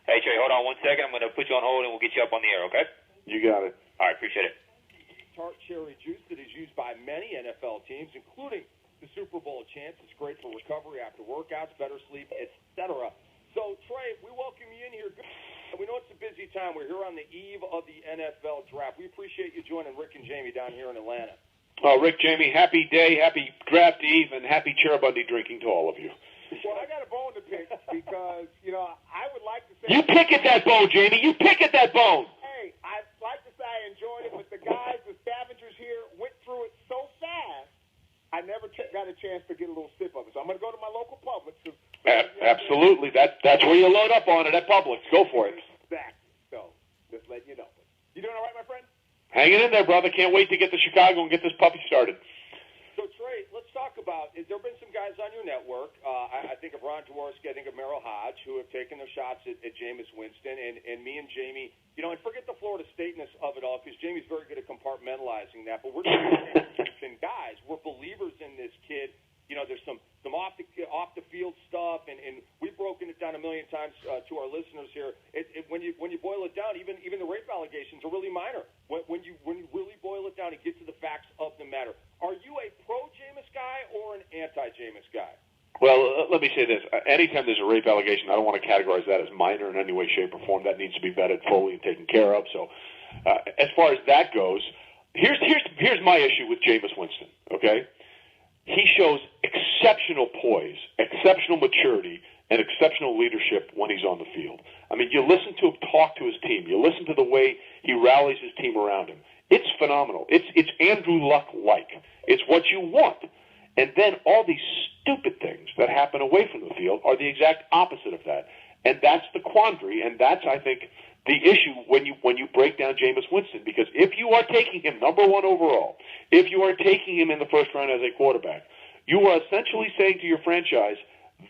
Hey, Trey, hold on 1 second. I'm going to put you on hold, and we'll get you up on the air, okay? You got it. All right, appreciate it. Tart cherry juice that is used by many NFL teams, including the Super Bowl champs. It's great for recovery after workouts, better sleep, etc. So, Trey, we welcome you in here. We know it's a busy time. We're here on the eve of the NFL draft. We appreciate you joining Rick and Jamie down here in Atlanta. Rick, Jamie, happy day, happy draft eve, and happy Cheribundi drinking to all of you. Well, I got a bone to pick because, I would like to say... You pick at that bone, Jamie. You pick at that bone. Hey, I'd like to say I enjoyed it, but the guys, the scavengers here, went through it so fast, I never got a chance to get a little sip of it. So I'm going to go to my local Publix. Absolutely. That's where you load up on it, at Publix. Go for it. Exactly. So, just letting you know. You doing all right, my friend? Hanging in there, brother. Can't wait to get to Chicago and get this puppy started. So, Trey, let's talk about, there have been some guys on your network. I think of Ron Jaworski, I think of Merrill Hodge, who have taken their shots at Jameis Winston. And me and Jamie, and forget the Florida Stateness of it all, because Jamie's very good at compartmentalizing that. But we're Winston guys. We're believers in this kid. There's some off the field stuff, and we've broken it down a million times to our listeners here. When you boil it down, even the rape allegations are really minor. When you really boil it down and get to the facts of the matter, are you a pro-Jameis guy or an anti-Jameis guy? Well, let me say this. Anytime there's a rape allegation, I don't want to categorize that as minor in any way, shape, or form. That needs to be vetted fully and taken care of. So as far as that goes, here's my issue with Jameis Winston, okay? He shows exceptional poise, exceptional maturity, and exceptional leadership when he's on the field. I mean, you listen to him talk to his team. You listen to the way he rallies his team around him. It's phenomenal. It's Andrew Luck-like. It's what you want. And then all these stupid things that happen away from the field are the exact opposite of that. And that's the quandary, and that's, I think, the issue when you break down Jameis Winston. Because if you are taking him number one overall, if you are taking him in the first round as a quarterback, you are essentially saying to your franchise,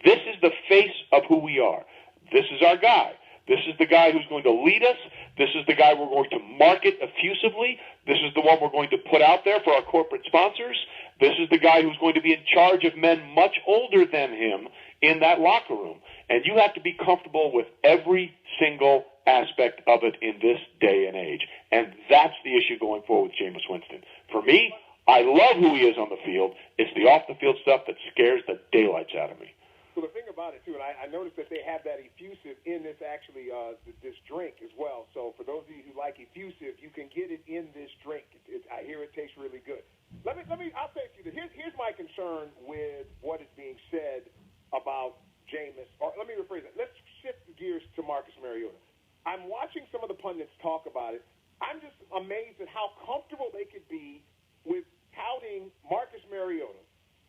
this is the face of who we are. This is our guy. This is the guy who's going to lead us. This is the guy we're going to market effusively. This is the one we're going to put out there for our corporate sponsors. This is the guy who's going to be in charge of men much older than him in that locker room. And you have to be comfortable with every single aspect of it in this day and age. And that's the issue going forward with Jameis Winston. For me, I love who he is on the field. It's the off-the-field stuff that scares the daylights out of me. So the thing about it, too, and I noticed that they have that effusive in this, actually, this drink as well. So for those of you who like effusive, you can get it in this drink. I hear it tastes really good. I'll say to you, here's my concern with what is being said about Jameis. Or let me rephrase it. Let's shift gears to Marcus Mariota. I'm watching some of the pundits talk about it. I'm just amazed at how comfortable they could be with touting Marcus Mariota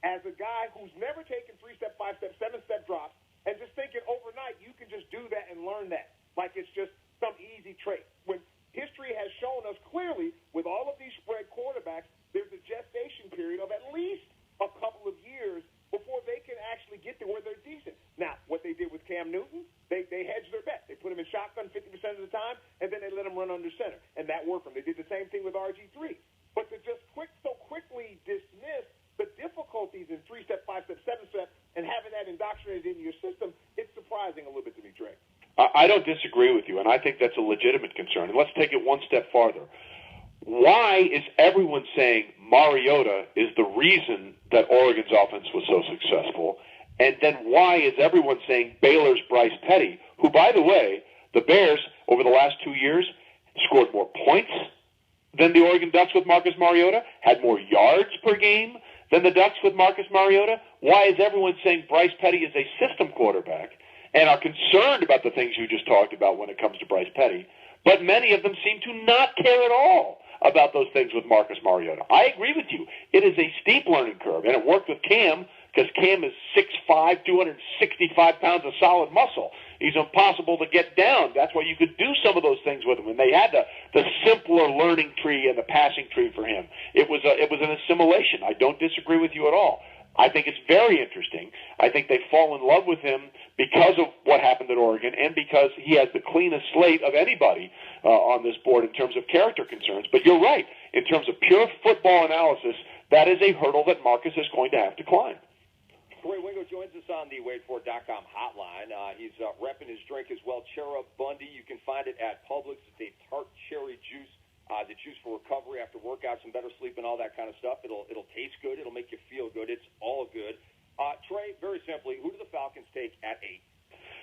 as a guy who's never taken 3-step, 5-step, 7-step drops, and just thinking overnight you can just do that and learn that like it's just some easy trait. When history has shown us clearly with all of these spread quarterbacks, there's a gestation period of at least a couple of years before they can actually get to where they're decent. Now, what they did with Cam Newton, they hedged their bet. They put him in shotgun 50% of the time, and then they let him run under center, and that worked for them. They did the same thing with RG3. But to just so quickly dismiss the difficulties in 3-step, 5-step, 7-step, and having that indoctrinated into your system, it's surprising a little bit to me, Trey. I don't disagree with you, and I think that's a legitimate concern. And let's take it one step farther. Why is everyone saying Mariota is the reason that Oregon's offense was so successful? And then why is everyone saying Baylor's Bryce Petty, who, by the way, the Bears, over the last 2 years, scored more points than the Oregon Ducks with Marcus Mariota, had more yards per game than the Ducks with Marcus Mariota? Why is everyone saying Bryce Petty is a system quarterback and are concerned about the things you just talked about when it comes to Bryce Petty, but many of them seem to not care at all about those things with Marcus Mariota? I agree with you. It is a steep learning curve, and it worked with Cam because Cam is 6'5", 265 pounds of solid muscle. He's impossible to get down. That's why you could do some of those things with him. And they had the simpler learning tree and the passing tree for him. It was an assimilation. I don't disagree with you at all. I think it's very interesting. I think they fall in love with him because of what happened at Oregon and because he has the cleanest slate of anybody on this board in terms of character concerns. But you're right. In terms of pure football analysis, that is a hurdle that Marcus is going to have to climb. Trey Wingo joins us on the WaitFor.com hotline. He's repping his drink as well, Cheribundi. You can find it at Publix. It's a tart cherry juice. The juice for recovery after workouts and better sleep and all that kind of stuff. It'll taste good. It'll make you feel good. It's all good. Trey, very simply, who do the Falcons take at 8?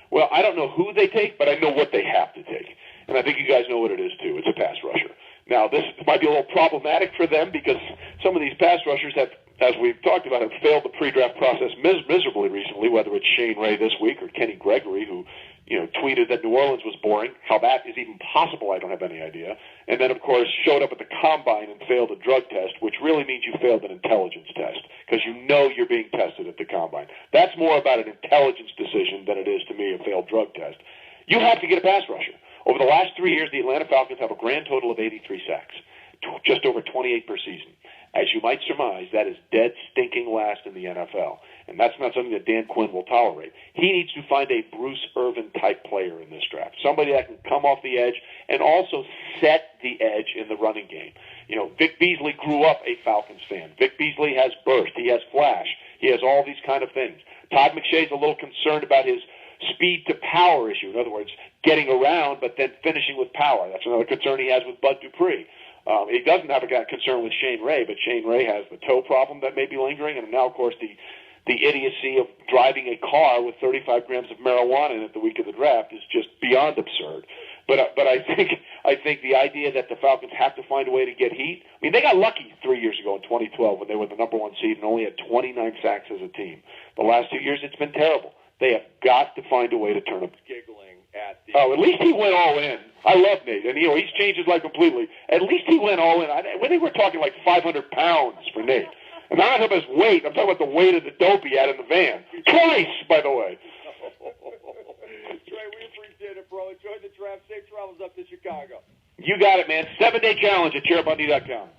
Well, I don't know who they take, but I know what they have to take. And I think you guys know what it is, too. It's a pass rusher. Now, this might be a little problematic for them because some of these pass rushers have, as we've talked about, have failed the pre-draft process miserably recently, whether it's Shane Ray this week or Kenny Gregory, who tweeted that New Orleans was boring. How that is even possible, I don't have any idea. And then, of course, showed up at the combine and failed a drug test, which really means you failed an intelligence test because you know you're being tested at the combine. That's more about an intelligence decision than it is, to me, a failed drug test. You have to get a pass rusher. Over the last 3 years, the Atlanta Falcons have a grand total of 83 sacks, just over 28 per season. As you might surmise, that is dead stinking last in the NFL. And that's not something that Dan Quinn will tolerate. He needs to find a Bruce Irvin-type player in this draft, somebody that can come off the edge and also set the edge in the running game. Vic Beasley grew up a Falcons fan. Vic Beasley has burst. He has flash. He has all these kind of things. Todd McShay's a little concerned about his speed to power issue. In other words, getting around but then finishing with power. That's another concern he has with Bud Dupree. He doesn't have a concern with Shane Ray, but Shane Ray has the toe problem that may be lingering, and now, of course, the idiocy of driving a car with 35 grams of marijuana in it the week of the draft is just beyond absurd. But I think the idea that the Falcons have to find a way to get heat. I mean, they got lucky 3 years ago in 2012 when they were the number 1 seed and only had 29 sacks as a team. The last 2 years, it's been terrible. They have got to find a way to turn them. Giggling at the. Oh, at least he went all in. I love Nate, and he's changed his life completely. At least he went all in. I think we're talking like 500 pounds for Nate. And I'm not talking about his weight. I'm talking about the weight of the dope he had in the van. Twice, by the way. Trey, we appreciate it, bro. Enjoy the draft. Safe travels up to Chicago. You got it, man. 7-day challenge at Cheribundi.com.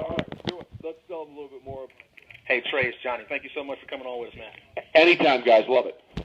All right, do it. Let's tell them a little bit more. Hey, Trey, it's Johnny. Thank you so much for coming on with us, man. Anytime, guys. Love it.